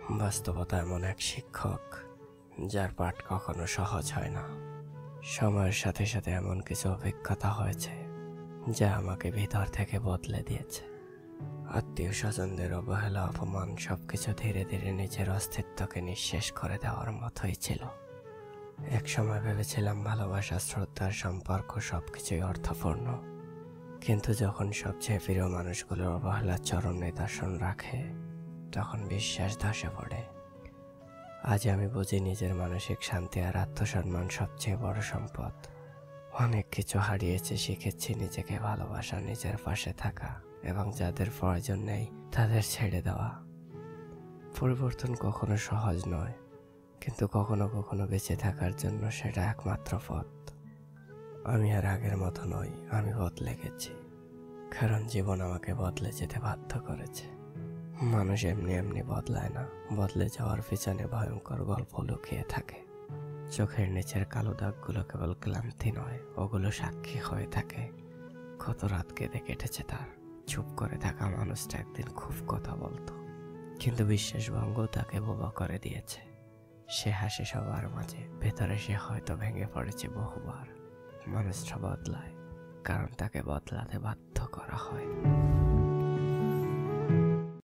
বাস্তবতা এমন এক শিক্ষক যার পাঠ কখনো সহজ হয় না। সময়ের সাথে সাথে এমন কিছু অভিজ্ঞতা হয়েছে যা আমাকে ভিতর থেকে বদলে দিয়েছে। আত্মীয় স্বজনদের অবহেলা, অপমান সবকিছু ধীরে ধীরে নিজের অস্তিত্বকে নিঃশেষ করে দেওয়ার মতোই ছিল। এক সময় ভেবেছিলাম ভালোবাসা, শ্রদ্ধার সম্পর্ক সবকিছুই অর্থপূর্ণ, কিন্তু যখন সবচেয়ে প্রিয় মানুষগুলোর অবহেলার চরম নিদর্শন রাখে তখন বিশ্বাস ধসে পড়ে। আজ আমি বুঝি নিজের মানসিক শান্তি আর আত্মসম্মান সবচেয়ে বড় সম্পদ। অনেক কিছু হারিয়েছে, শিখেছি নিজেকে ভালোবাসা, নিজের পাশে থাকা এবং যাদের প্রয়োজন নেই তাদের ছেড়ে দেওয়া। পরিবর্তন কখনো সহজ নয়, কিন্তু কখনো কখনো বেঁচে থাকার জন্য সেটা একমাত্র পথ। আমি আর আগের মতো নই, আমি বদলে গেছি, কারণ জীবন আমাকে বদলে যেতে বাধ্য করেছে। মানুষ এমনি এমনি বদলায় না, বদলে যাওয়ার পিছনে ভয়ঙ্কর গল্প লুকিয়ে থাকে। চোখের নিচের কালো দাগগুলো কেবল ক্লান্তি নয়, ওগুলো সাক্ষী হয়ে থাকে কত রাত কেঁদে কেটেছে তার। চুপ করে থাকা মানুষটা একদিন খুব কথা বলতো, কিন্তু বিশ্বাসভঙ্গ তাকে বোবা করে দিয়েছে। সে হাসে সবার মাঝে, ভেতরে সে হয়তো ভেঙে পড়েছে বহুবার। মানুষটা বদলায় কারণ তাকে বদলাতে বাধ্য করা হয়।